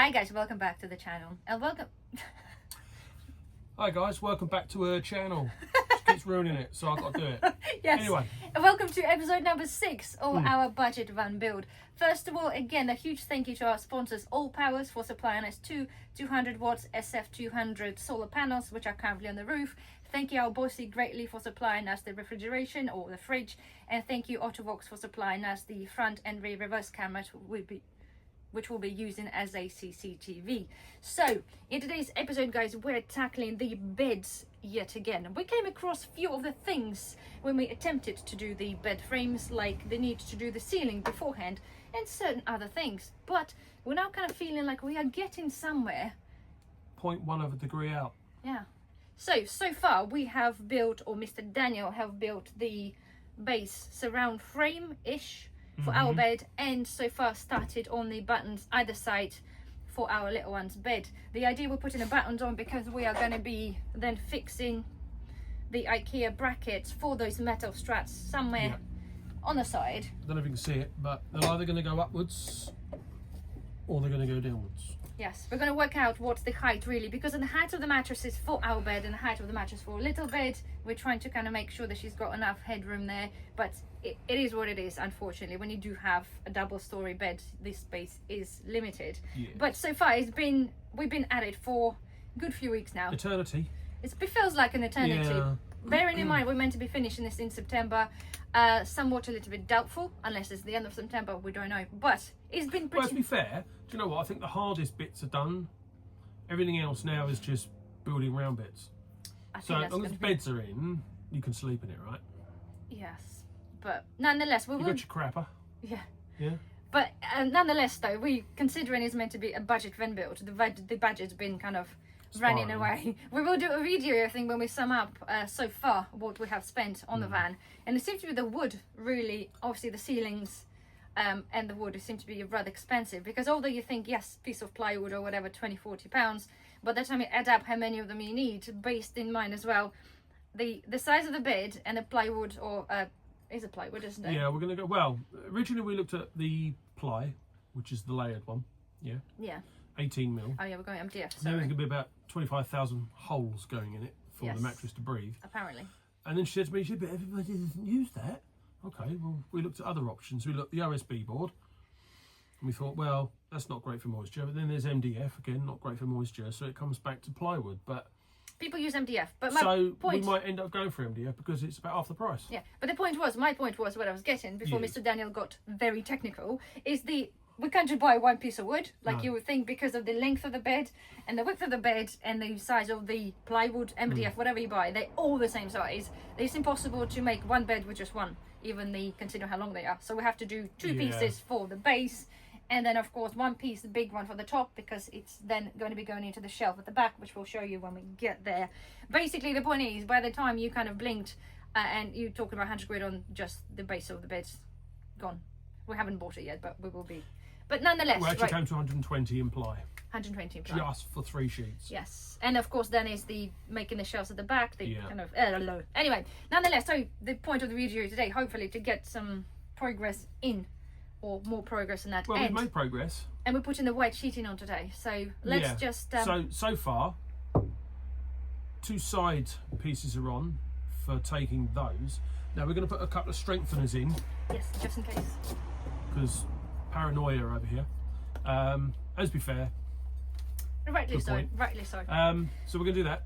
Hi guys, welcome back to the channel. And welcome... Hi guys, welcome back to her channel. She keeps ruining it, so I've got to do it. Yes. Anyway. Welcome to episode number 6 of our budget van build. First of all, again, a huge thank you to our sponsors, All Powers, for supplying us 200 watts SF200 solar panels, which are currently on the roof. Thank you, our Boise Greatly, for supplying us the refrigeration or the fridge. And thank you, Ottovox, for supplying us the front and rear reverse camera, which we'll be using as a CCTV. So, in today's episode, guys, we're tackling the beds yet again. We came across a few of the things when we attempted to do the bed frames, like the need to do the ceiling beforehand and certain other things. But we're now kind of feeling like we are getting somewhere. 0.1 of a degree out. Yeah. So far we have built, or Mr. Daniel have built, the base surround frame-ish for our bed, and so far started on the buttons either side for our little one's bed. The idea we're putting the buttons on because we are going to be then fixing the IKEA brackets for those metal struts somewhere on the side. I don't know if you can see it, but they're either going to go upwards or they're going to go downwards. Yes, we're going to work out what's the height really, because the height of the mattress is for our bed and the height of the mattress for a little bed. We're trying to kind of make sure that she's got enough headroom there, but it is what it is. Unfortunately, when you do have a double-story bed, this space is limited. Yeah. But so far we've been at it for a good few weeks now. Eternity. It feels like an eternity. Yeah. Bearing in mind we're meant to be finishing this in September. Somewhat a little bit doubtful, unless it's the end of September, we don't know. But it's been pretty... Well, to be fair, do you know what? I think the hardest bits are done. Everything else now is just building round bits. So as long as beds are in, you can sleep in it, right? Yes. But nonetheless, you got your crapper. Yeah. Yeah. But nonetheless, though, considering it's meant to be a budget van build, the budget's been kind of running away. We will do a video, I think, when we sum up so far what we have spent on the van. And it seems to be the wood, really, obviously the ceilings and the wood, it seems to be rather expensive, because although you think, yes, piece of plywood or whatever, 20-40 pounds, by the time you add up how many of them you need, based in mind as well the size of the bed and the plywood, or is it plywood, isn't it? Yeah, we're going to go, well, originally we looked at the ply, which is the layered one. Yeah 18 mil. Oh yeah, we're going MDF. Now there's going to be about 25,000 holes going in it for the mattress to breathe. Apparently. And then she said to me, but everybody doesn't use that. Okay, well, we looked at other options. We looked at the OSB board. And we thought, well, that's not great for moisture. But then there's MDF, again, not great for moisture. So it comes back to plywood. But people use MDF. But we might end up going for MDF because it's about half the price. Yeah, but my point was what I was getting before Mr. Daniel got very technical, is we can't just buy one piece of wood like you would think, because of the length of the bed and the width of the bed and the size of the plywood, MDF, whatever you buy. They're all the same size. It's impossible to make one bed with just one, even consider how long they are. So we have to do two pieces for the base, and then of course one piece, the big one, for the top, because it's then going to be going into the shelf at the back, which we'll show you when we get there. Basically, the point is, by the time you kind of blinked and you talked about 100 quid on just the base of the bed's gone. We haven't bought it yet, but we will be. But nonetheless, we actually came to 120 in ply. 120 in ply. Just for 3 sheets. Yes, and of course then is the making the shelves at the back. Kind of low. Anyway, nonetheless, so the point of the video today, hopefully, to get some progress in, or more progress in that. Well, we've made progress, and we're putting the white sheeting on today. So let's just. So far, 2 side pieces are on for taking those. Now we're going to put a couple of strengtheners in. Yes, just in case. Because paranoia over here. Let's be fair. Rightly so. So we're going to do that.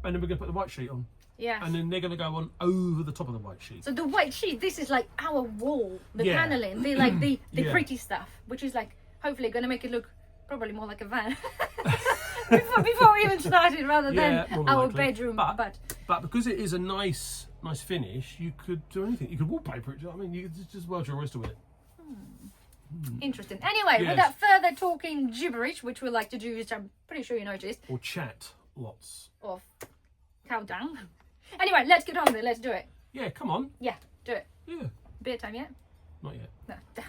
And then we're going to put the white sheet on. Yeah. And then they're going to go on over the top of the white sheet. So the white sheet, this is like our wall, the paneling, the pretty stuff, which is like hopefully going to make it look probably more like a van. before we even started, rather than our bedroom. But because it is a nice finish, you could do anything. You could wallpaper it. Do you know what I mean? You could just weld your oyster with it. Interesting. Anyway, without further talking gibberish, which we like to do, which I'm pretty sure you noticed. Or chat lots. Of cow dung. Anyway, let's get on with it. Let's do it. Yeah, come on. Yeah, do it. Yeah. Beer time yet? Not yet. No, damn.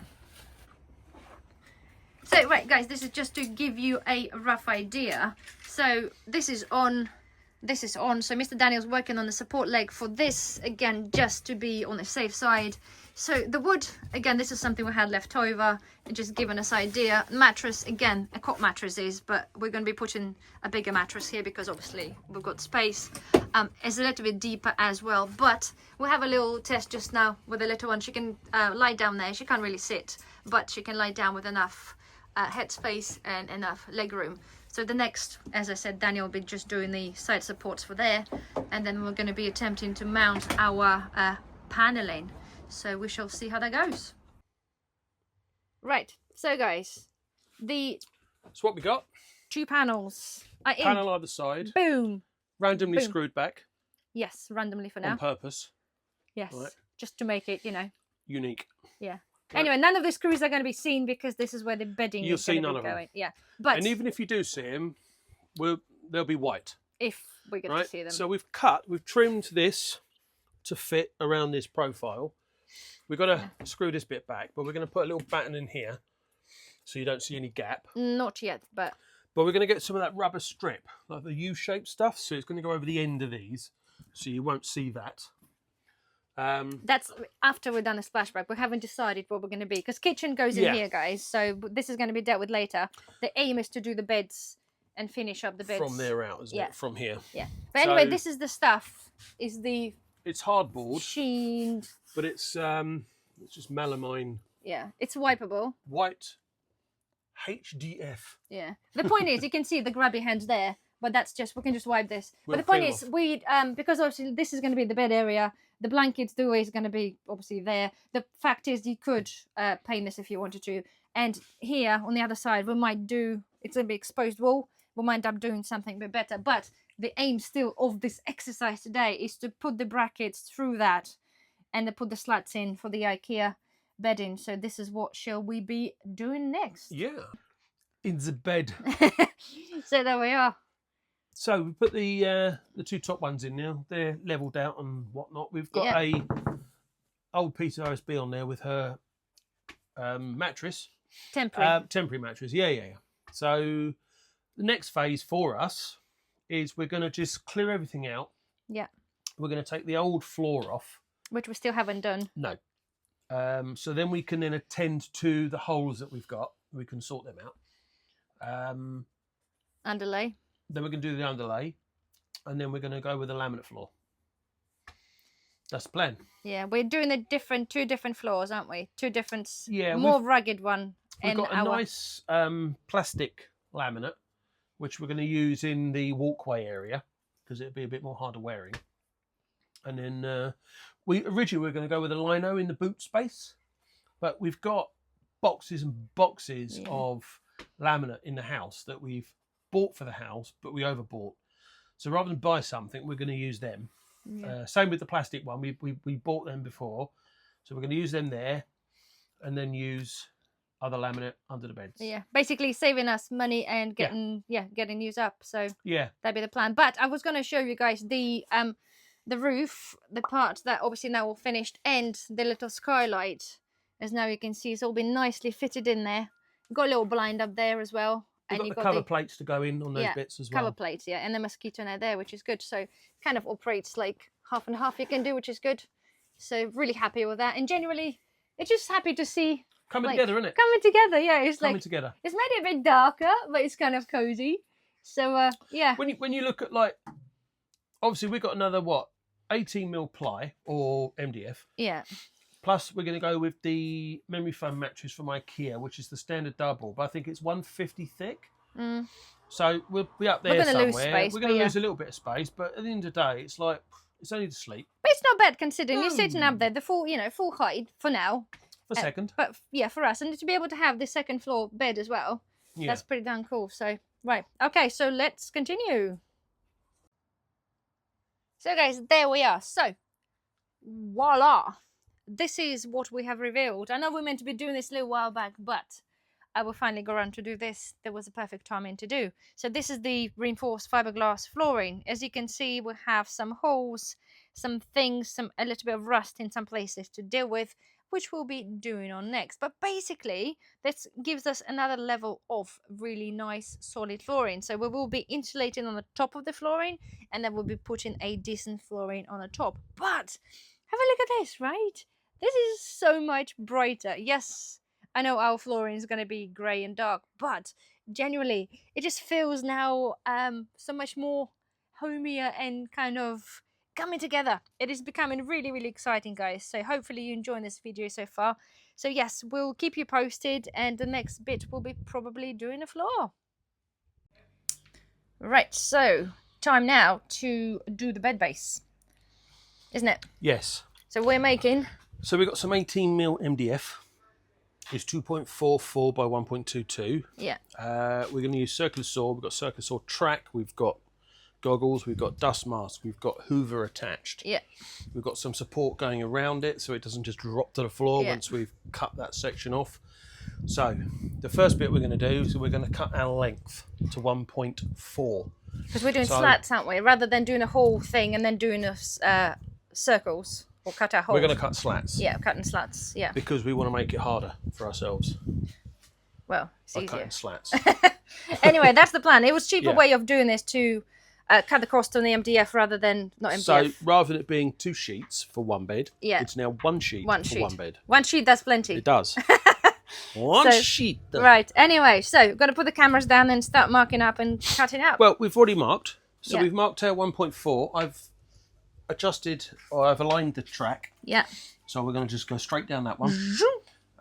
So, right, guys, this is just to give you a rough idea. So, this is on this is on. So Mr. Daniel's working on the support leg for this, again, just to be on the safe side. So the wood, again, this is something we had left over, and just giving us idea. Mattress, again, a cot mattress is, but we're going to be putting a bigger mattress here because obviously we've got space. It's a little bit deeper as well, but we'll have a little test just now with the little one. She can lie down there. She can't really sit, but she can lie down with enough head space and enough leg room. So the next, as I said, Daniel will be just doing the side supports for there, and then we're going to be attempting to mount our paneling. So we shall see how that goes. Right, so guys, That's what we got. 2 panels are in. Panel either side. Boom. Randomly Boom. screwed back. Yes, randomly for now. On purpose. Yes, Right. just to make it, you know. Unique. Yeah. Right. Anyway, none of the screws are going to be seen because this is where the bedding You'll is see going to none be of them. going. Yeah, but And even if you do see them, they'll be white. if we get Right? to see them. So we've trimmed this to fit around this profile. We've got to screw this bit back, but we're going to put a little batten in here so you don't see any gap. Not yet, but But we're going to get some of that rubber strip, like the U-shaped stuff. So it's going to go over the end of these, so you won't see that. that's after we've done a splashback. We haven't decided what we're going to be because kitchen goes in Yeah. here, guys. So this is going to be dealt with later. The aim is to do the beds and finish up the beds From there out, isn't Yeah. it? From here. Yeah. But anyway, So- this is the stuff. Is the It's hardboard, sheened. but it's just melamine Yeah, it's wipeable. white HDF. Yeah. The point is, you can see the grabby hands there, but that's just, we can just wipe this. We'll But the point clean is, off. we because obviously this is going to be the bed area. The blankets, the way is going to be obviously there. The fact is, you could paint this if you wanted to. And here on the other side, we might do, it's going to be exposed wall. We might end up doing something a bit better. But the aim still of this exercise today is to put the brackets through that and then put the slats in for the IKEA bedding. So this is what shall we be doing next. Yeah. In the bed. So there we are. So we put the 2 top ones in now. They're levelled out and whatnot. We've got a old piece of OSB on there with her mattress. Temporary. Temporary mattress. Yeah. So the next phase for us is we're going to just clear everything out. Yeah. We're going to take the old floor off. Which we still haven't done. No. So then we can then attend to the holes that we've got. We can sort them out. Underlay. Then we're going to do the underlay. And then we're going to go with a laminate floor. That's the plan. Yeah, we're doing two different floors, aren't we? Two different, Yeah, more rugged one. We've and got a nice plastic laminate, which we're going to use in the walkway area because it'll be a bit more harder wearing. And then we originally were going to go with a lino in the boot space, but we've got boxes and boxes of laminate in the house that we've bought for the house, but we overbought. So rather than buy something, we're going to use them. Yeah. Same with the plastic one. We bought them before, so we're going to use them there, and then use other laminate under the beds. Yeah, basically saving us money and getting used up. So Yeah. that'd be the plan. But I was going to show you guys the roof, the part that obviously now all finished, and the little skylight. As now you can see, it's all been nicely fitted in there. Got a little blind up there as well. We've And got the cover plates to go in on those bits as well. Cover plates, yeah, and the mosquito net there, which is good. So kind of operates like half and half you can do, which is good. So really happy with that. And generally, it's just happy to see Coming together, isn't it? coming together. Yeah, it's Coming like together. it's made it a bit darker, but it's kind of cozy. So yeah, When you look at, like, obviously we've got another 18mm ply or MDF. yeah, Plus we're going to go with the memory foam mattress from IKEA, which is the standard double, but I think it's 150 thick. So we'll be up there We're gonna somewhere. lose space, We're going to but lose a little bit of space, but at the end of the day, it's like it's only to sleep. but it's not bad considering you're sitting No. up there, the full height for now. A second. But yeah, for us, and to be able to have the second floor bed as well, Yeah. that's pretty darn cool. So right, okay, so let's continue. So guys, there we are. So voila, this is what we have revealed. I know we meant to be doing this a little while back, but I will finally go around to do this. There was a perfect timing to do. So this is the reinforced fiberglass flooring. As you can see, we have some holes, some things, a little bit of rust in some places to deal with. which we'll be doing on next. But basically, this gives us another level of really nice solid flooring. So we will be insulating on the top of the flooring, and then we'll be putting a decent flooring on the top. But have a look at this, right? This is so much brighter. Yes, I know our flooring is going to be grey and dark, but genuinely, it just feels now so much more homier and kind of coming together. It is becoming really, really exciting, guys. So hopefully you enjoying this video so far. So yes, we'll keep you posted, and the next bit will be probably doing the floor. Right, so time now to do the bed base, isn't it? Yes. So we're making... So we've got some 18mm MDF. It's 2.44 by 1.22. Yeah. We're going to use circular saw. We've got circular saw track. We've got goggles. We've got dust mask. We've got hoover attached. Yeah. We've got some support going around it so it doesn't just drop to the floor once we've cut that section off. So the first bit we're going to do is we're going to cut our length to 1.4. Because we're doing slats, aren't we? Rather than doing a whole thing and then doing circles. Or cut our holes. We're going to cut slats. Yeah, cutting slats. Yeah. Because we want to make it harder for ourselves. Well, it's by easier. Cutting slats. Anyway, that's the plan. It was a cheaper way of doing this to cut the cost on the MDF rather than not MDF. So rather than it being 2 sheets for one bed, it's now 1 sheet one bed. 1 sheet, that's plenty. It does. One sheet. Right. Anyway, so we've got to put the cameras down and start marking up and cutting up. Well, we've already marked. So we've marked our 1.4. I've adjusted, or I've aligned the track. Yeah. So we're going to just go straight down that one,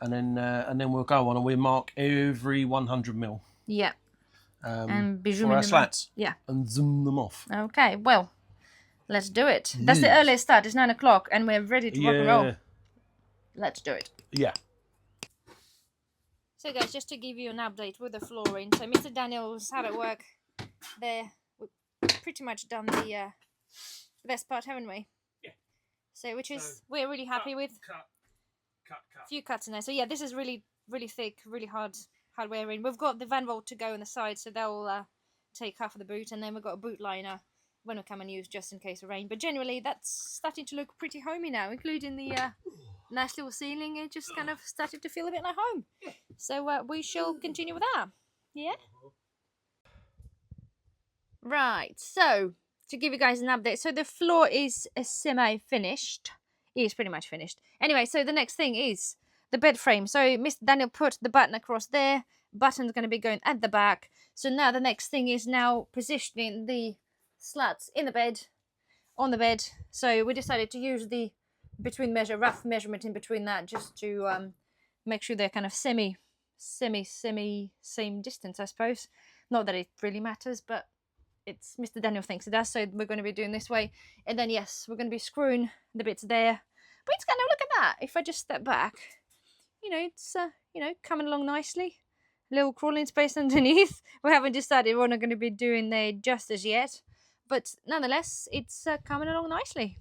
and then we'll go on and we'll mark every 100mm. Yeah. And for our slats. Yeah. And zoom them off. Okay. Well, let's do it. That's the earliest start. It's 9 o'clock, and we're ready to rock and roll. Let's do it. Yeah. So, guys, just to give you an update with the flooring. So, Mr. Daniel's had at work there. We've pretty much done the best part, haven't we? Yeah. So, which is we're really happy with. Cut. A few cuts in there. So yeah, this is really, really thick, really hard wearing. We've got the van wall to go on the side, so they'll take half of the boot, and then we've got a boot liner when we come and use just in case of rain. But generally, that's starting to look pretty homey now, including the nice little ceiling. It just kind of started to feel a bit like home. So we shall continue with that. Yeah. Right. So, to give you guys an update, so the floor is semi-finished. It is pretty much finished. Anyway, so the next thing is the bed frame. So Mr. Daniel put the button across there. Button's going to be going at the back. So now the next thing is now positioning the slats in the bed, on the bed. So we decided to use the rough measurement in between that, just to make sure they're kind of same distance, I suppose. Not that it really matters, but it's Mr. Daniel thinks it does, so we're going to be doing this way. And then yes, we're going to be screwing the bits there. But it's kind of, look at that. If I just step back, it's coming along nicely. A little crawling space underneath. We haven't decided we're not going to be doing there just as yet, but nonetheless, it's coming along nicely.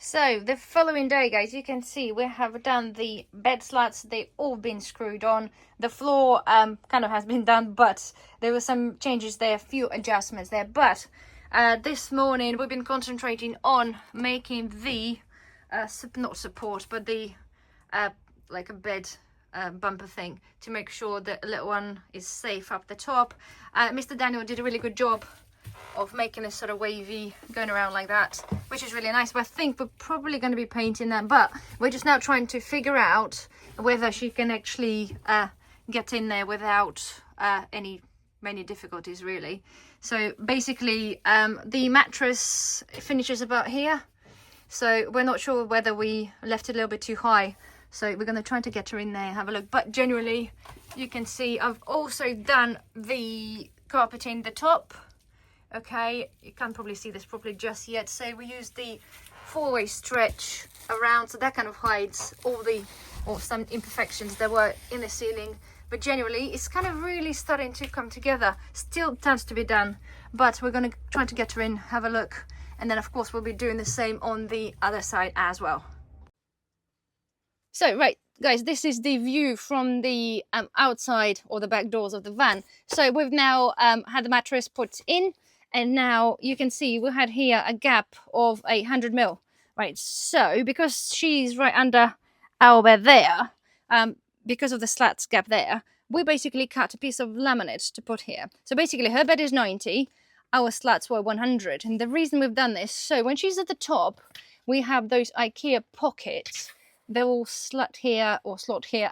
So the following day, guys, you can see we have done the bed slats. They've all been screwed on. The floor kind of has been done, but there were some changes there, a few adjustments there. But this morning we've been concentrating on making the not support, but the like a bed bumper thing, to make sure that the little one is safe up the top. Mr. Daniel did a really good job of making a sort of wavy going around like that, which is really nice. But I think we're probably going to be painting that, but we're just now trying to figure out whether she can actually get in there without many difficulties, really. So basically the mattress finishes about here, so we're not sure whether we left it a little bit too high, so we're going to try to get her in there, have a look. But generally you can see I've also done the carpeting the top. Okay, you can't probably see this properly just yet. So we use the 4-way stretch around, so that kind of hides some imperfections that were in the ceiling. But generally, it's kind of really starting to come together. Still tons to be done, but we're going to try to get her in, have a look, and then of course we'll be doing the same on the other side as well. So right, guys, this is the view from the outside or the back doors of the van. So we've now had the mattress put in, and now you can see we had here a gap of 100 mil, right? So because she's right under our bed there, because of the slats gap there, we basically cut a piece of laminate to put here. So basically her bed is 90, our slats were 100. And the reason we've done this, so when she's at the top, we have those IKEA pockets. They will slot here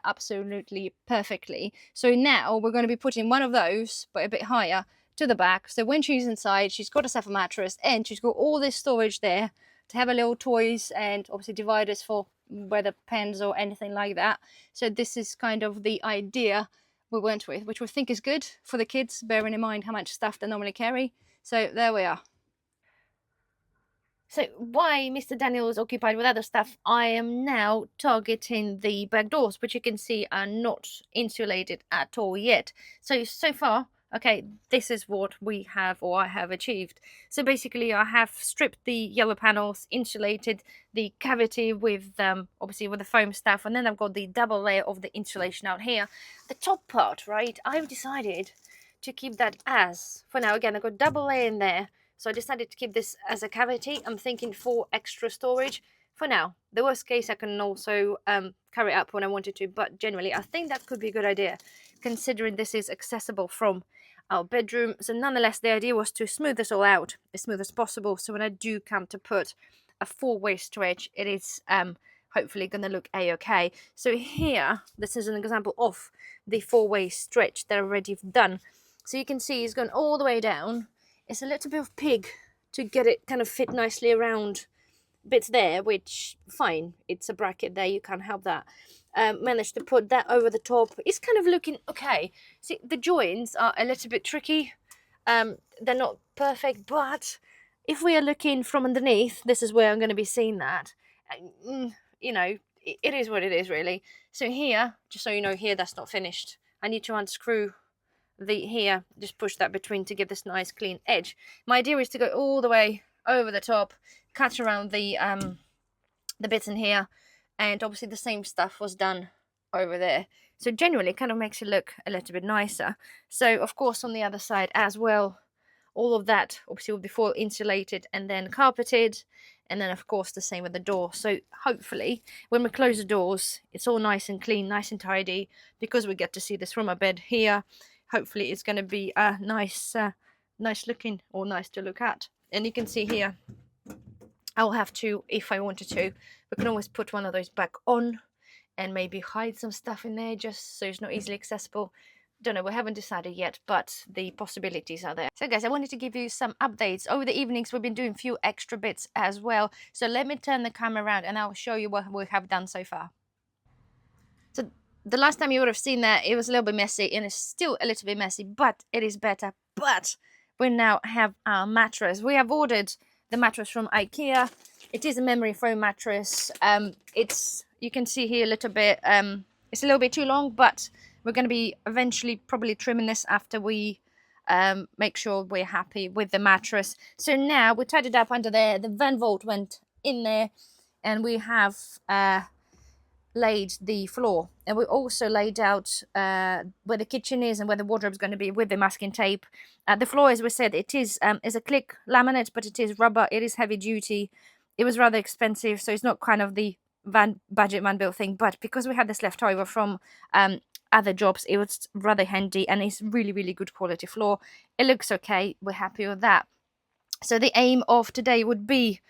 absolutely perfectly. So now we're going to be putting one of those, but a bit higher, to the back. So when she's inside, she's got herself a mattress and she's got all this storage there to have her little toys and obviously dividers for whether pens or anything like that. So this is kind of the idea we went with, which we think is good for the kids, bearing in mind how much stuff they normally carry. So there we are. So while Mr. Daniel is occupied with other stuff, I am now targeting the back doors, which you can see are not insulated at all yet. So far, okay, this is what we have, or I have achieved. So basically I have stripped the yellow panels, insulated the cavity with obviously with the foam stuff, and then I've got the double layer of the insulation out here. The top part, right, I've decided to keep that as, for now, again, I've got double layer in there. So I decided to keep this as a cavity. I'm thinking for extra storage for now. The worst case, I can also carry it up when I wanted to, but generally I think that could be a good idea, considering this is accessible from our bedroom. So nonetheless, the idea was to smooth this all out as smooth as possible, so when I do come to put a 4-way stretch, it is hopefully going to look a-okay. So here, this is an example of the 4-way stretch that I've already done. So you can see it's gone all the way down. It's a little bit of pig to get it kind of fit nicely around bits there, which, fine, it's a bracket there, you can't help that. Managed to put that over the top. It's kind of looking okay. See, the joints are a little bit tricky. They're not perfect, but if we are looking from underneath, this is where I'm going to be seeing that. You know, it is what it is, really. So here, just so you know, here that's not finished. I need to unscrew the here, just push that between to give this nice clean edge. My idea is to go all the way over the top, cut around the bits in here, and obviously the same stuff was done over there. So generally it kind of makes it look a little bit nicer. So of course on the other side as well, all of that obviously will be full insulated and then carpeted, and then of course the same with the door. So hopefully when we close the doors, it's all nice and clean, nice and tidy, because we get to see this from our bed here. Hopefully it's going to be a nice looking, or nice to look at. And you can see here, I'll have to, if I wanted to, we can always put one of those back on and maybe hide some stuff in there just so it's not easily accessible. Don't know, we haven't decided yet, but the possibilities are there. So guys, I wanted to give you some updates. Over the evenings we've been doing a few extra bits as well. So let me turn the camera around and I'll show you what we have done so far. So the last time you would have seen that, it was a little bit messy, and it's still a little bit messy, but it is better. But we now have our mattress. We have ordered the mattress from IKEA. It is a memory foam mattress. You can see here a little bit, it's a little bit too long, but we're going to be eventually probably trimming this after we make sure we're happy with the mattress. So now we tied it up under there. The van vault went in there, and we have laid the floor, and we also laid out where the kitchen is and where the wardrobe is going to be with the masking tape. The floor, as we said, it is a click laminate, but it is rubber. It is heavy duty. It was rather expensive, so it's not kind of the budget van built thing, but because we had this left over from other jobs, it was rather handy, and it's really good quality floor. It looks okay, we're happy with that. So the aim of today would be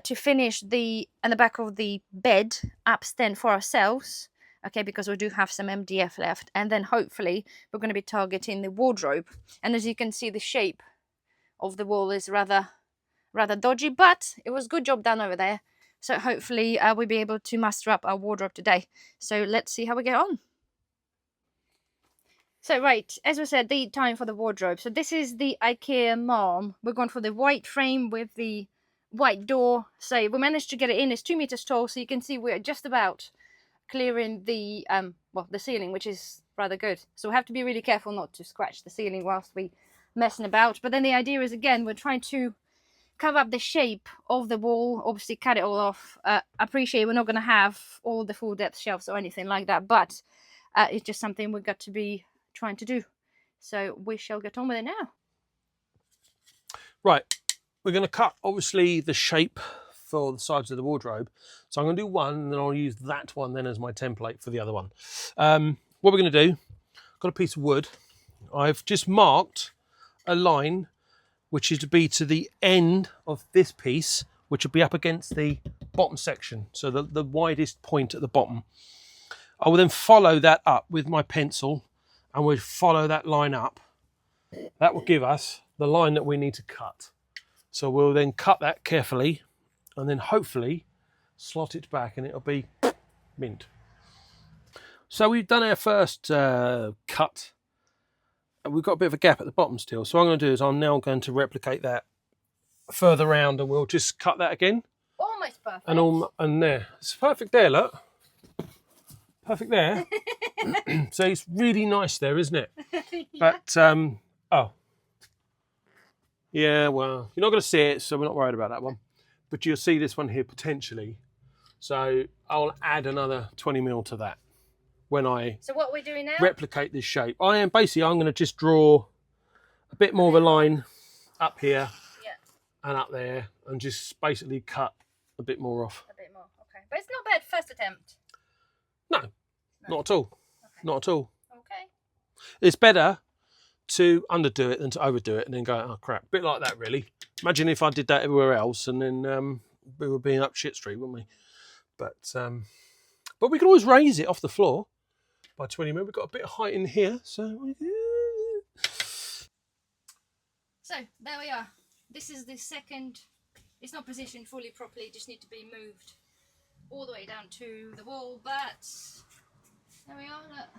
to finish the back of the bed upstand for ourselves, okay, because we do have some MDF left, and then hopefully we're going to be targeting the wardrobe. And as you can see, the shape of the wall is rather dodgy, but it was a good job done over there. So hopefully we'll be able to muster up our wardrobe today. So let's see how we get on. So right, as we said, the time for the wardrobe. So this is the IKEA Mom. We're going for the white frame with the white door. So we managed to get it in. It's 2 meters tall, so you can see we're just about clearing the the ceiling, which is rather good. So we have to be really careful not to scratch the ceiling whilst we messing about. But then the idea is, again, we're trying to cover up the shape of the wall, obviously cut it all off. Appreciate we're not going to have all the full depth shelves or anything like that, but it's just something we've got to be trying to do. So we shall get on with it now. Right, we're going to cut obviously the shape for the sides of the wardrobe. So I'm going to do one, and then I'll use that one then as my template for the other one. What we're going to do, got a piece of wood. I've just marked a line which is to be to the end of this piece, which will be up against the bottom section, so the widest point at the bottom. I will then follow that up with my pencil, and we'll follow that line up. That will give us the line that we need to cut. So we'll then cut that carefully, and then hopefully slot it back, and it'll be mint. So we've done our first cut. We've got a bit of a gap at the bottom still, so what I'm going to do is I'm now going to replicate that further round, and we'll just cut that again. Almost perfect. And there, it's perfect there, look. Perfect there. So it's really nice there, isn't it? Yeah. But oh yeah, well, you're not going to see it, so we're not worried about that one, but you'll see this one here potentially. So I'll add another 20mm to that when I so what we're doing now, replicate this shape. I'm going to just draw a bit more of a line up here, yeah, and up there, and just basically cut a bit more off. A bit more, okay. But it's not bad first attempt. No, not at all. Okay. Not at all. Okay. It's better to underdo it than to overdo it and then go, oh crap. A bit like that, really. Imagine if I did that everywhere else, and then we would be up shit street, wouldn't we? But we could always raise it off the floor by 20mm. We've got a bit of height in here, so there we are. This is the second. It's not positioned fully properly, just need to be moved all the way down to the wall, but there we are. Look.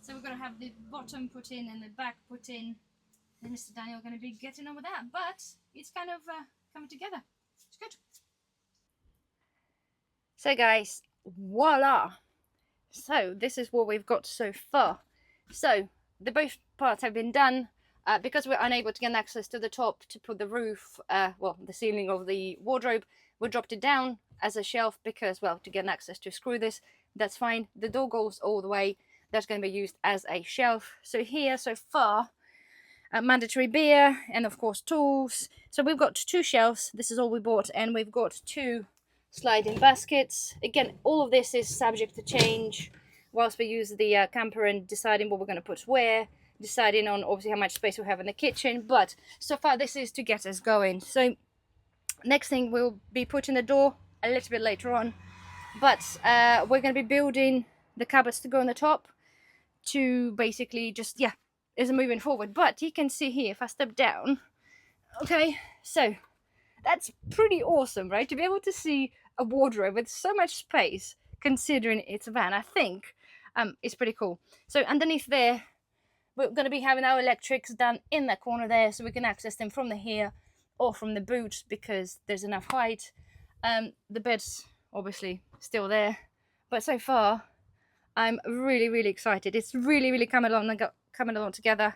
So we're going to have the bottom put in and the back put in, and Mr. Daniel going to be getting on with that, but it's kind of coming together. It's good. So guys, voila! So this is what we've got so far. So the both parts have been done. Because we're unable to get access to the top to put the roof, well, the ceiling of the wardrobe, we dropped it down as a shelf because, well, to get access to screw this, that's fine. The door goes all the way. That's going to be used as a shelf. So here, so far, mandatory beer and, of course, tools. So we've got 2 shelves. This is all we bought. And we've got 2 sliding baskets. Again, all of this is subject to change whilst we use the camper and deciding what we're going to put where. Deciding on obviously how much space we have in the kitchen, but so far this is to get us going. So next thing we'll be putting the door a little bit later on, but we're going to be building the cupboards to go on the top to basically just, yeah, is moving forward. But you can see here if I step down, okay, so that's pretty awesome, right? To be able to see a wardrobe with so much space considering it's a van, I think it's pretty cool. So underneath there we're going to be having our electrics done in that corner there, so we can access them from the here or from the boot because there's enough height. The bed's obviously still there, but so far I'm really, really excited. It's really coming along together.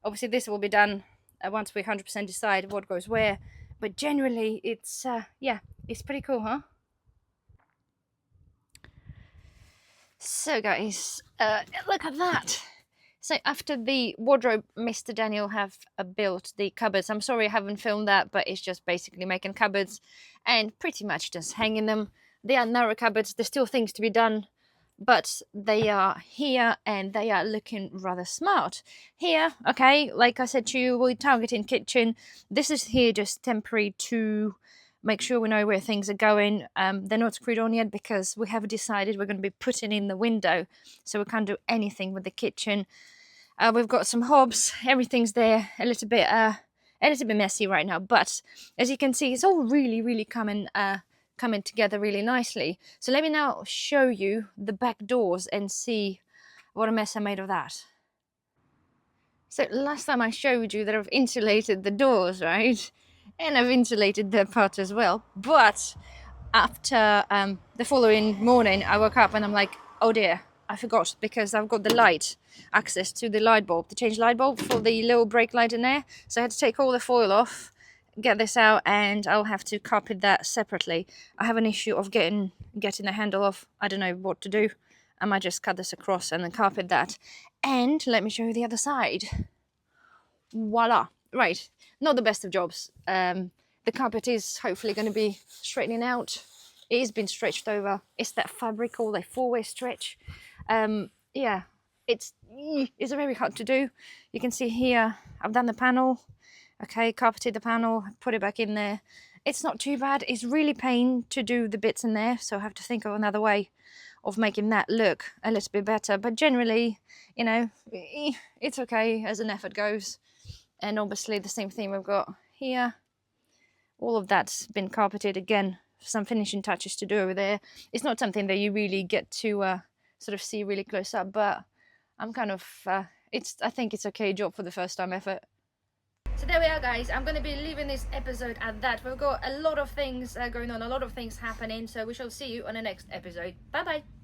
Obviously this will be done once we 100% decide what goes where, but generally it's yeah, it's pretty cool, huh? So guys, look at that. So after the wardrobe, Mr. Daniel have built the cupboards. I'm sorry I haven't filmed that, but it's just basically making cupboards and pretty much just hanging them. They are narrow cupboards. There's still things to be done, but they are here and they are looking rather smart. Here, okay, like I said to you, we're targeting kitchen. This is here just temporary to make sure we know where things are going. They're not screwed on yet because we have decided we're going to be putting in the window, so we can't do anything with the kitchen. We've got some hobs, everything's there, a little bit messy right now, but as you can see, it's all really coming together really nicely. So let me now show you the back doors and see what a mess I made of that. So last time I showed you that I've insulated the doors, right? And I've insulated that part as well. But after the following morning, I woke up and I'm like, oh dear, I forgot, because I've got the light, access to the light bulb, to change light bulb for the little brake light in there. So I had to take all the foil off get this out, and I'll have to carpet that separately. I have an issue of getting the handle off. I don't know what to do. I might just cut this across and then carpet that. And let me show you the other side. Voila. Right, not the best of jobs. The carpet is hopefully going to be straightening out. It has been stretched over. It's that fabric, all a 4-way stretch. Yeah, it's very hard to do. You can see here, I've done the panel. Okay, carpeted the panel, put it back in there. It's not too bad. It's really pain to do the bits in there, so I have to think of another way of making that look a little bit better. But generally, you know, it's okay as an effort goes. And obviously the same thing we've got here. All of that's been carpeted. Again, some finishing touches to do over there. It's not something that you really get to sort of see really close up, but I'm kind of, I think it's okay job for the first time effort. So there we are, guys. I'm going to be leaving this episode at that. We've got a lot of things going on, a lot of things happening, so we shall see you on the next episode. Bye bye.